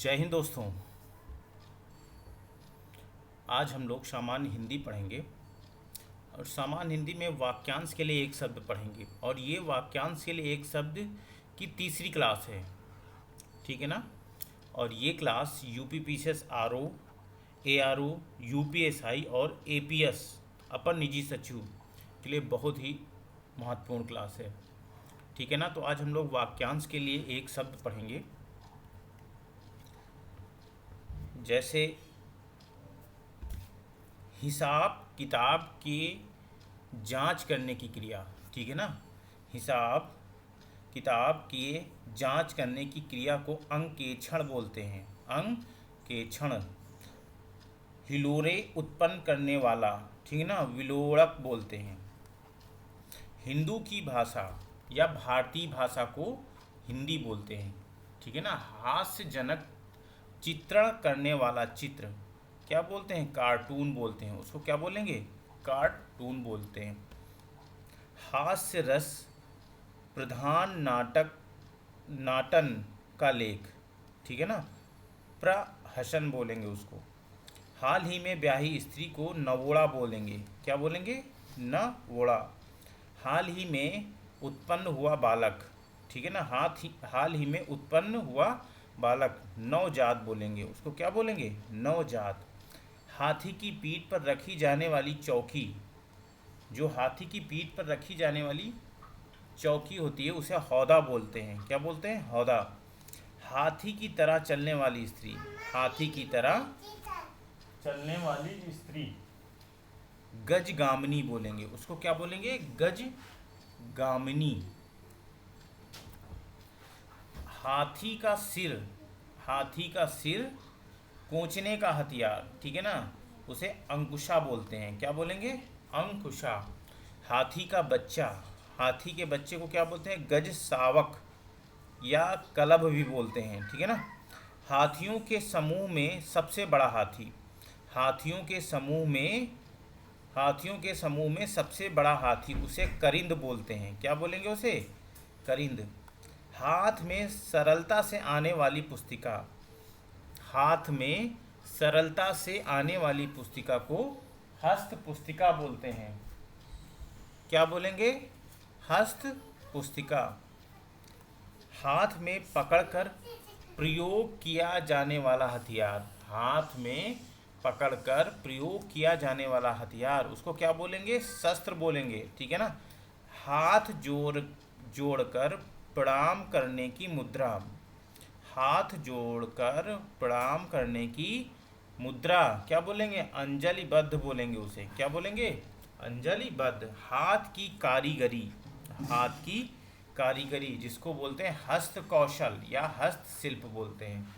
जय हिंद दोस्तों। आज हम लोग सामान्य हिंदी पढ़ेंगे और सामान्य हिंदी में वाक्यांश के लिए एक शब्द पढ़ेंगे और ये वाक्यांश के लिए एक शब्द की तीसरी क्लास है। ठीक है ना। और ये class UP PCS RO, ARO, UPSI और एपीएस अपर निजी सचिव के लिए बहुत ही महत्वपूर्ण क्लास है। ठीक है ना। तो आज हम लोग वाक्यांश के लिए एक शब्द पढ़ेंगे, जैसे हिसाब किताब की जांच करने की क्रिया। ठीक है ना। हिसाब किताब की जांच करने की क्रिया को अंकेक्षण बोलते हैं। अंकेक्षण। हिलोरे उत्पन्न करने वाला, ठीक है ना, विलोड़क बोलते हैं। हिंदू की भाषा या भारतीय भाषा को हिंदी बोलते हैं। ठीक है ना। हास्यजनक चित्रण करने वाला चित्र क्या बोलते हैं? कार्टून बोलते हैं। उसको क्या बोलेंगे? कार्टून बोलते हैं। हास्य रस प्रधान नाटन का लेख, ठीक है ना, प्रहसन बोलेंगे उसको। हाल ही में ब्याही स्त्री को नवोड़ा बोलेंगे। क्या बोलेंगे? नवोड़ा। हाल ही में उत्पन्न हुआ बालक, ठीक है ना, हाल ही में उत्पन्न हुआ बालक नवजात बोलेंगे। उसको क्या बोलेंगे? नवजात। हाथी की पीठ पर रखी जाने वाली चौकी, जो हाथी की पीठ पर रखी जाने वाली चौकी होती है उसे हौदा बोलते हैं। क्या बोलते हैं? हौदा। हाथी की तरह चलने वाली स्त्री, हाथी की तरह चलने वाली स्त्री गजगामिनी बोलेंगे। उसको क्या बोलेंगे? गजगामिनी। हाथी का सिर, हाथी का सिर कोंचने का हथियार, ठीक है ना, उसे अंकुशा बोलते हैं। क्या बोलेंगे? अंकुशा। हाथी का बच्चा, हाथी के बच्चे को क्या बोलते हैं? गज सावक या कलभ भी बोलते हैं। ठीक है ना। हाथियों के समूह में सबसे बड़ा हाथी, हाथियों के समूह में, हाथियों के समूह में सबसे बड़ा हाथी उसे करिंद बोलते हैं। क्या बोलेंगे उसे? करिंद। हाथ में सरलता से आने वाली पुस्तिका, हाथ में सरलता से आने वाली पुस्तिका को हस्त पुस्तिका बोलते हैं। क्या बोलेंगे? हस्त पुस्तिका। हाथ में पकड़कर प्रयोग किया जाने वाला हथियार, हाथ में पकड़कर प्रयोग किया जाने वाला हथियार, उसको क्या बोलेंगे? शस्त्र बोलेंगे। ठीक है ना। हाथ जोड़कर प्रणाम करने की मुद्रा, हाथ जोड़कर प्रणाम करने की मुद्रा क्या बोलेंगे? अंजलिबद्ध बोलेंगे उसे। क्या बोलेंगे? अंजलिबद्ध। हाथ की कारीगरी, हाथ की कारीगरी जिसको बोलते हैं हस्त कौशल या हस्तशिल्प बोलते हैं।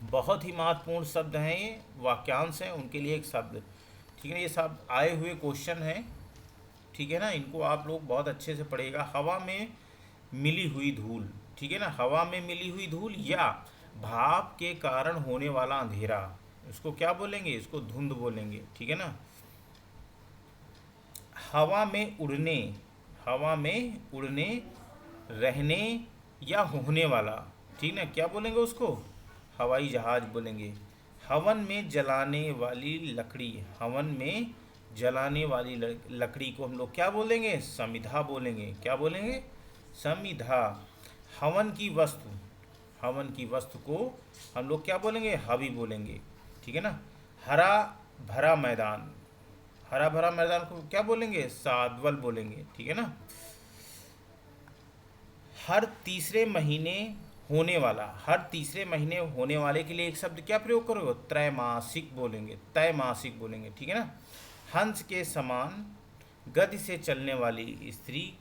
बहुत ही महत्वपूर्ण शब्द हैं ये, वाक्यांश हैं, उनके लिए एक शब्द। ठीक है। ये सब आए हुए क्वेश्चन हैं। ठीक है ना। इनको आप लोग बहुत अच्छे से पढ़ेगा। हवा में मिली हुई धूल, ठीक है ना, हवा में मिली हुई धूल या भाप के कारण होने वाला अंधेरा, इसको क्या बोलेंगे? इसको धुंध बोलेंगे। ठीक है ना। हवा में उड़ने, हवा में उड़ने, रहने या होने वाला, ठीक ना, क्या बोलेंगे उसको? हवाई जहाज बोलेंगे। हवन में जलाने वाली लकड़ी, हवन में जलाने वाली लकड़ी को हम लोग क्या बोलेंगे? समिधा बोलेंगे। क्या बोलेंगे? समिधा। हवन की वस्तु, हवन की वस्तु को हम लोग क्या बोलेंगे? हवि बोलेंगे। ठीक है ना। हरा भरा मैदान, हरा भरा मैदान को क्या बोलेंगे? साद्वल बोलेंगे। ठीक है ना। हर तीसरे महीने होने वाला, हर तीसरे महीने होने वाले के लिए एक शब्द क्या प्रयोग करोगे? त्रैमासिक बोलेंगे, त्रैमासिक बोलेंगे। ठीक है ना। हंस के समान गति से चलने वाली स्त्री,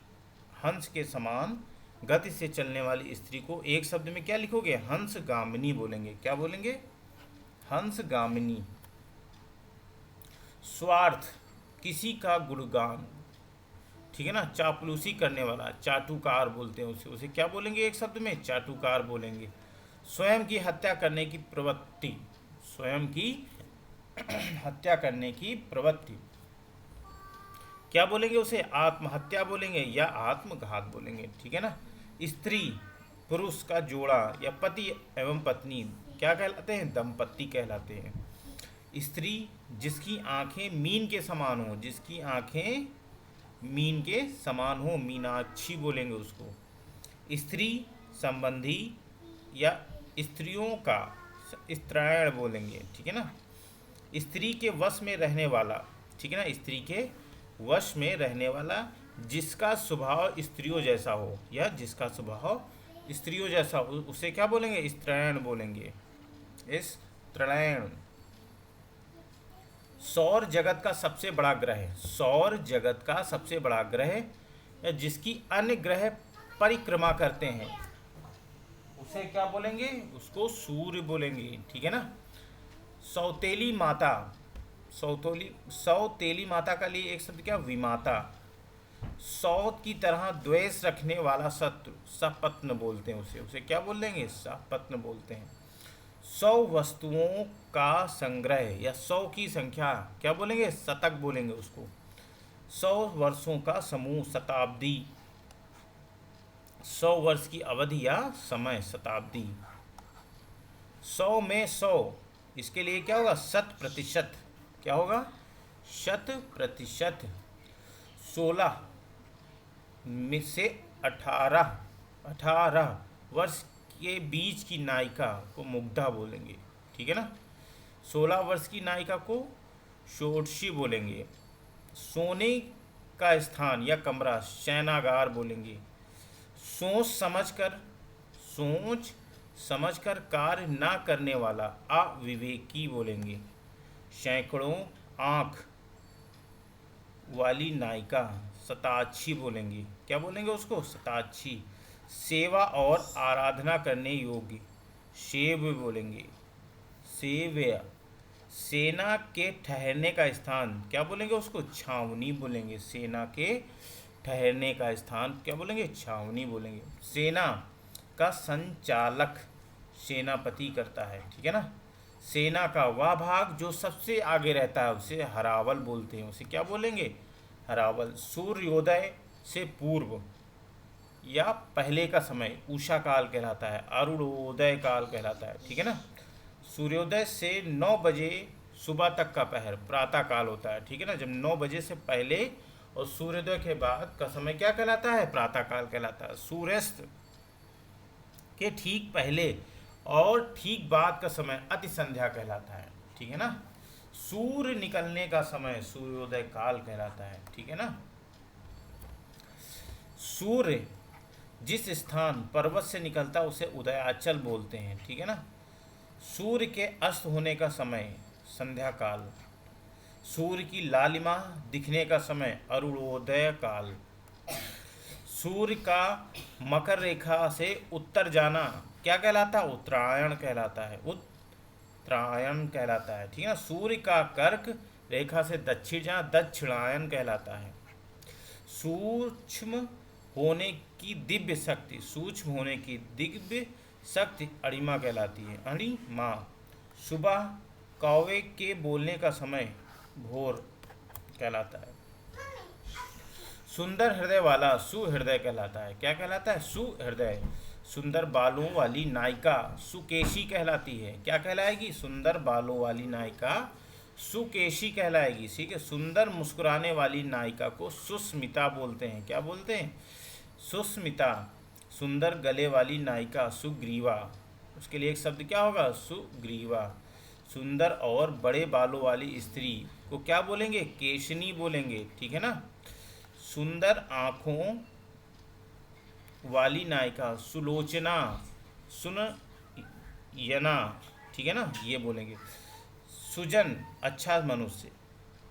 हंस के समान गति से चलने वाली स्त्री को एक शब्द में क्या लिखोगे? हंसगामिनी बोलेंगे। क्या बोलेंगे? हंसगामिनी। स्वार्थ, किसी का गुणगान, ठीक है ना, चापलूसी करने वाला, चाटुकार बोलते हैं उसे, उसे क्या बोलेंगे एक शब्द में? चाटुकार बोलेंगे। स्वयं की हत्या करने की प्रवृत्ति, स्वयं की हत्या करने की प्रवृत्ति क्या बोलेंगे उसे? आत्महत्या बोलेंगे या आत्मघात बोलेंगे। ठीक है ना। स्त्री, पुरुष का जोड़ा या पति एवं पत्नी क्या कहलाते हैं? दंपत्ति कहलाते हैं। स्त्री जिसकी आंखें मीन के समान हो, जिसकी आंखें मीन के समान हो, मीनाक्षी बोलेंगे उसको। स्त्री संबंधी या स्त्रियों का स्त्रैण बोलेंगे, ठीक है ना। स्त्री के वश में रहने वाला, ठीक है ना, स्त्री के वश में रहने वाला जिसका स्वभाव स्त्रियों जैसा हो, या जिसका स्वभाव स्त्रियों जैसा हो, उसे क्या बोलेंगे? स्त्रैण बोलेंगे, स्त्रैण। सौर जगत का सबसे बड़ा ग्रह, सौर जगत का सबसे बड़ा ग्रह या जिसकी अन्य ग्रह परिक्रमा करते हैं उसे क्या बोलेंगे? उसको सूर्य बोलेंगे, ठीक है ना। सौतेली माता, सौतेली माता का लिए एक शब्द क्या? विमाता। सौत की तरह द्वेष रखने वाला शत्रु सपत्न बोलते हैं उसे, उसे क्या बोल देंगे? सपत्न बोलते हैं। 100 वस्तुओं का संग्रह या 100 की संख्या क्या बोलेंगे? शतक बोलेंगे उसको। 100 वर्षों का समूह शताब्दी, 100 वर्ष की अवधि या समय शताब्दी। 100 में 100, इसके लिए क्या होगा? 100%। क्या होगा? 100%। 16 में से 18 वर्ष के बीच की नायिका को मुग्धा बोलेंगे, ठीक है ना। 16 वर्ष की नायिका को षोडशी बोलेंगे। सोने का स्थान या कमरा शयनागार बोलेंगे। सोच समझकर कार्य ना करने वाला अविवेकी बोलेंगे। सैकड़ों आँख वाली नायिका शताक्षी बोलेंगे। क्या बोलेंगे उसको? शताक्षी। सेवा और आराधना करने योग्य सेव्य बोलेंगे, सेव्य। सेना के ठहरने का स्थान क्या बोलेंगे उसको? छावनी बोलेंगे। सेना के ठहरने का स्थान क्या बोलेंगे? छावनी बोलेंगे। सेना का संचालक सेनापति करता है, ठीक है ना। सेना का वह भाग जो सबसे आगे रहता है उसे हरावल बोलते हैं, उसे क्या बोलेंगे? हरावल। सूर्योदय से पूर्व या पहले का समय उषा काल कहलाता है, अरुणोदय काल कहलाता है, ठीक है ना। सूर्योदय से 9 बजे सुबह तक का पहर प्रातः काल होता है, ठीक है ना। जब 9 बजे से पहले और सूर्योदय के बाद का समय क्या कहलाता है? प्रातः काल कहलाता है। सूर्यास्त के ठीक पहले और ठीक बाद का समय अति संध्या कहलाता है, ठीक है ना। सूर्य निकलने का समय सूर्योदय काल कहलाता है, ठीक है ना। सूर्य जिस स्थान पर्वत से निकलता है उसे उदयाचल बोलते हैं, ठीक है ना। सूर्य के अस्त होने का समय संध्या काल। सूर्य की लालिमा दिखने का समय अरुणोदय काल। सूर्य का मकर रेखा से उत्तर जाना क्या कहलाता है? उत्तरायण कहलाता है, उत्तरायण कहलाता है, ठीक है ना। सूर्य का कर्क रेखा से दक्षिण जाना दक्षिणायन कहलाता है। सूक्ष्म होने की दिव्य शक्ति, सूक्ष्म होने की दिव्य शक्ति अणिमा कहलाती है, अणिमा। सुबह कौवे के बोलने का समय भोर कहलाता है। सुंदर हृदय वाला सुहृदय कहलाता है। क्या कहलाता है? सुहृदय। सुंदर बालों वाली नायिका सुकेशी कहलाती है। क्या कहलाएगी? सुंदर बालों वाली नायिका सुकेशी कहलाएगी, ठीक है। सुंदर मुस्कुराने वाली नायिका को सुस्मिता बोलते हैं। क्या बोलते हैं? सुस्मिता। सुंदर गले वाली नायिका सुग्रीवा, उसके लिए एक शब्द क्या होगा? सुग्रीवा। सुंदर और बड़े बालों वाली स्त्री को क्या बोलेंगे? केशनी बोलेंगे, ठीक है ना। सुंदर आँखों वाली नायिका सुलोचना, सुनयना, ठीक है ना, ये बोलेंगे। सुजन अच्छा मनुष्य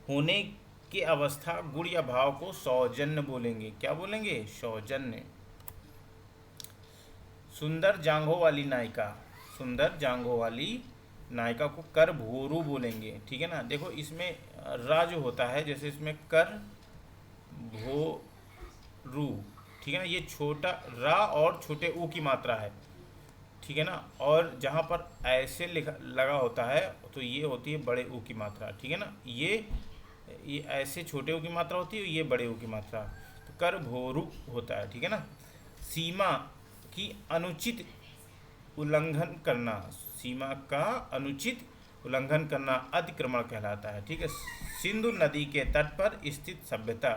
होने की अवस्था गुण या भाव को सौजन्य बोलेंगे। क्या बोलेंगे? सौजन्य। सुंदर जांघों वाली नायिका, सुंदर जांघों वाली नायिका को कर भोरू बोलेंगे, ठीक है ना। देखो इसमें रा जो होता है, जैसे इसमें कर भोरू, ठीक है ना, ये छोटा रा और छोटे ऊ की मात्रा है, ठीक है ना। और जहाँ पर ऐसे लिखा लगा होता है तो ये होती है बड़े ऊ की मात्रा, ठीक है ना। ये ऐसे छोटे ऊ की मात्रा होती है, ये बड़े ऊ की मात्रा, तो कर भोरू होता है, ठीक है ना। सीमा की अनुचित उल्लंघन करना, सीमा का अनुचित उल्लंघन करना अतिक्रमण कहलाता है। ठीक है। सिंधु नदी के तट पर स्थित सभ्यता,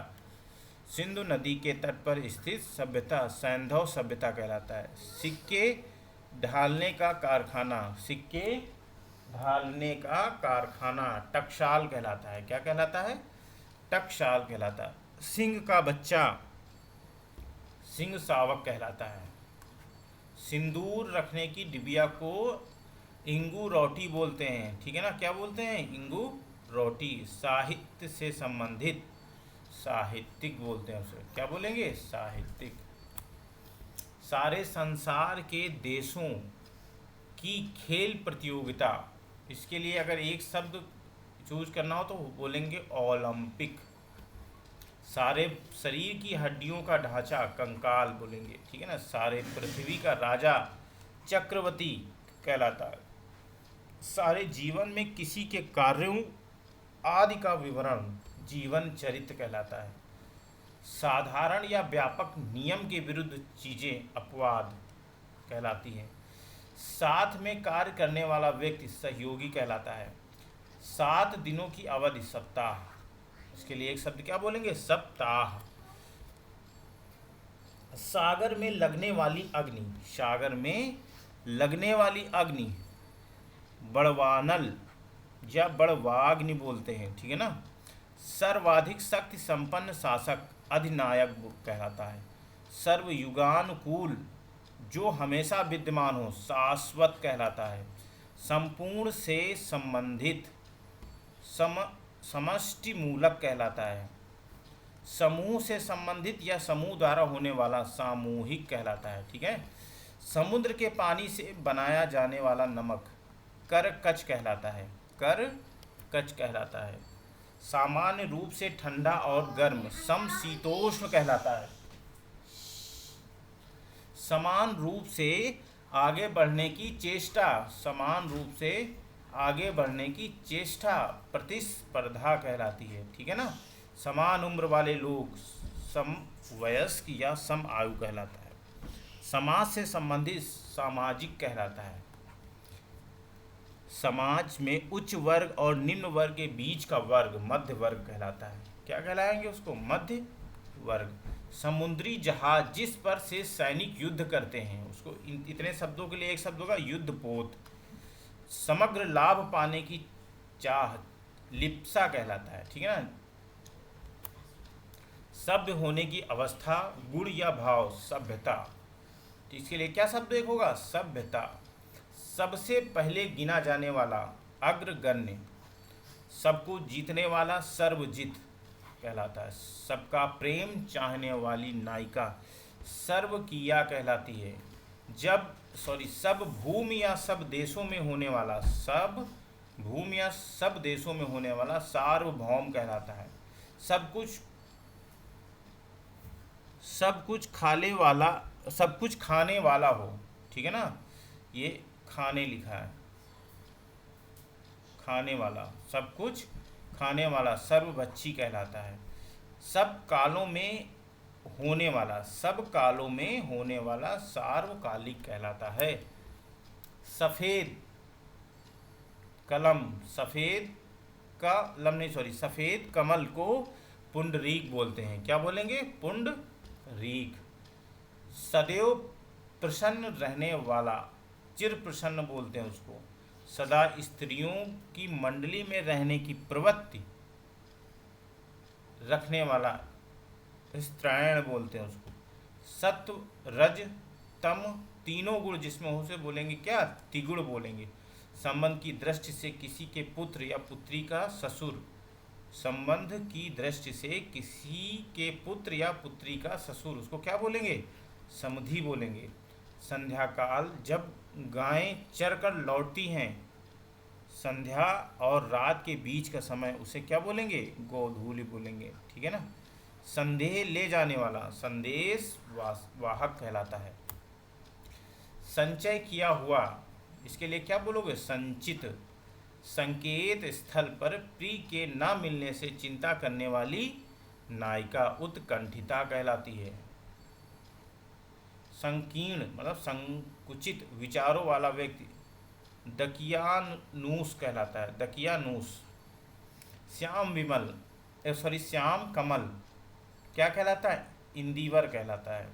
सिंधु नदी के तट पर स्थित सभ्यता सैंधव सभ्यता कहलाता है। सिक्के ढालने का कारखाना, सिक्के ढालने का कारखाना टकसाल कहलाता है। क्या कहलाता है? टकसाल कहलाता है। सिंह का बच्चा सिंह सावक कहलाता है। सिंदूर रखने की डिबिया को इंगू रोटी बोलते हैं। ठीक है ना, क्या बोलते हैं? इंगू रोटी। साहित्य से संबंधित साहित्यिक बोलते हैं उसे, क्या बोलेंगे? साहित्यिक। सारे संसार के देशों की खेल प्रतियोगिता, इसके लिए अगर एक शब्द चूज करना हो तो बोलेंगे ओलंपिक। सारे शरीर की हड्डियों का ढांचा कंकाल बोलेंगे। ठीक है ना। सारे पृथ्वी का राजा चक्रवर्ती कहलाता है। सारे जीवन में किसी के कार्यों आदि का विवरण जीवन चरित्र कहलाता है। साधारण या व्यापक नियम के विरुद्ध चीजें अपवाद कहलाती हैं। साथ में कार्य करने वाला व्यक्ति सहयोगी कहलाता है। 7 दिनों की अवधि सप्ताह, इसके लिए एक शब्द क्या बोलेंगे? सप्ताह। सागर में लगने वाली अग्नि, सागर में लगने वाली अग्नि बड़वानल या बड़वाग्नि बोलते हैं। ठीक है ना। सर्वाधिक शक्ति संपन्न शासक अधिनायक कहलाता है। सर्वयुगानुकूल, जो हमेशा विद्यमान हो, शाश्वत कहलाता है। संपूर्ण से संबंधित समष्टि मूलक कहलाता है। समूह से संबंधित या समूह द्वारा होने वाला सामूहिक कहलाता है। ठीक है। समुद्र के पानी से बनाया जाने वाला नमक करकच कहलाता है। करकच कहलाता है। सामान्य रूप से ठंडा और गर्म समशीतोष्ण कहलाता है। समान रूप से आगे बढ़ने की चेष्टा, समान रूप से आगे बढ़ने की चेष्टा प्रतिस्पर्धा कहलाती है। ठीक है ना। समान उम्र वाले लोग समवयस्क या सम आयु कहलाता है। समाज से संबंधित सामाजिक कहलाता है। समाज में उच्च वर्ग और निम्न वर्ग के बीच का वर्ग मध्य वर्ग कहलाता है। क्या कहलाएंगे उसको? मध्य वर्ग। समुद्री जहाज जिस पर से सैनिक युद्ध करते हैं उसको, इतने शब्दों के लिए एक शब्द होगा युद्धपोत। समग्र लाभ पाने की चाह लिप्सा कहलाता है। ठीक है ना। सभ्य होने की अवस्था गुण या भाव सभ्यता। तो इसके लिए क्या शब्द एक होगा? सभ्यता। सबसे पहले गिना जाने वाला अग्रगण्य। सबको जीतने वाला सर्वजित कहलाता है। सबका प्रेम चाहने वाली नायिका सर्वकिया कहलाती है। सब भूमि या सब देशों में होने वाला, सब भूमि या सब देशों में होने वाला सार्वभौम कहलाता है। सब कुछ खाने वाला हो। ठीक है ना। ये खाने लिखा है, खाने वाला, सब कुछ खाने वाला सर्वभक्षी कहलाता है। सब कालों में होने वाला, सब कालों में होने वाला सार्वकालिक कहलाता है। सफेद कलम, सफेद कमल को पुंडरीक बोलते हैं। क्या बोलेंगे? पुंडरीक। सदैव प्रसन्न रहने वाला चिर प्रसन्न बोलते हैं उसको। सदा स्त्रियों की मंडली में रहने की प्रवृत्ति रखने वाला स्त्रैण बोलते हैं उसको। सत्व रज तम तीनों गुण जिसमें हो उसे बोलेंगे क्या? त्रिगुण बोलेंगे। संबंध की दृष्टि से किसी के पुत्र या पुत्री का ससुर, संबंध की दृष्टि से किसी के पुत्र या पुत्री का ससुर, उसको क्या बोलेंगे? समधि बोलेंगे। संध्या काल जब गायें चरकर लौटती हैं, संध्या और रात के बीच का समय, उसे क्या बोलेंगे? गोधूलि बोलेंगे। ठीक है ना। संदेह ले जाने वाला संदेश वाहक कहलाता है। संचय किया हुआ, इसके लिए क्या बोलोगे? संचित। संकेत स्थल पर प्रिय के न मिलने से चिंता करने वाली नायिका उत्कंठिता कहलाती है। संकीर्ण मतलब संकुचित विचारों वाला व्यक्ति दकियानूस कहलाता है, दकियानूस। श्याम विमल सॉरी श्याम कमल क्या कहलाता है, इंदिवर कहलाता है।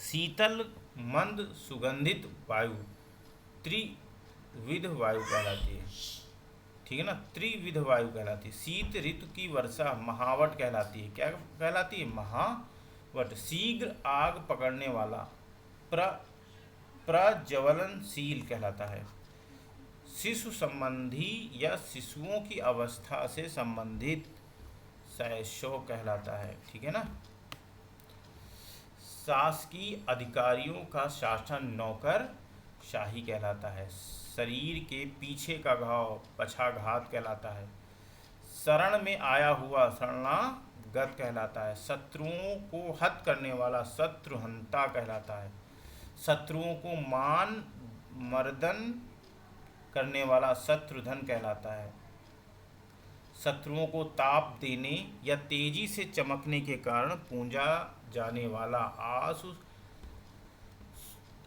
शीतल मंद सुगंधित वायु त्रिविध वायु कहलाती है, ठीक है ना, त्रिविध वायु कहलाती है। शीत ऋतु की वर्षा महावट कहलाती है, क्या कहलाती है, महावट। शीघ्र आग पकड़ने वाला प्रज्वलनशील कहलाता है। शिशु संबंधी या शिशुओं की अवस्था से संबंधित शैशव कहलाता है, ठीक है ना। शासकीय अधिकारियों का शासन नौकर शाही कहलाता है। शरीर के पीछे का घाव पक्षाघात कहलाता है। शरण में आया हुआ शरणागत कहलाता है। शत्रुओं को हत करने वाला शत्रुहंता कहलाता है। शत्रुओं को मान मर्दन करने वाला शत्रुधन कहलाता है। शत्रुओं को ताप देने या तेजी से चमकने के कारण पूजा जाने वाला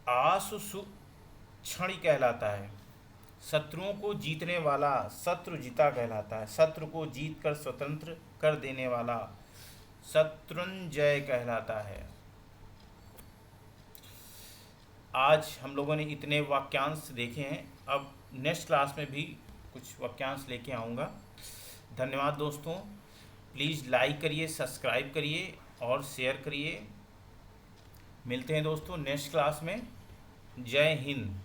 आसुक्षणी कहलाता है। शत्रुओं को जीतने वाला शत्रुजिता कहलाता है। शत्रु को जीत कर स्वतंत्र कर देने वाला शत्रुंजय कहलाता है। आज हम लोगों ने इतने वाक्यांश देखे हैं, अब नेक्स्ट क्लास में भी कुछ वाक्यांश लेके आऊँगा। धन्यवाद दोस्तों, प्लीज़ लाइक करिए, सब्सक्राइब करिए और शेयर करिए। मिलते हैं दोस्तों नेक्स्ट क्लास में। जय हिंद।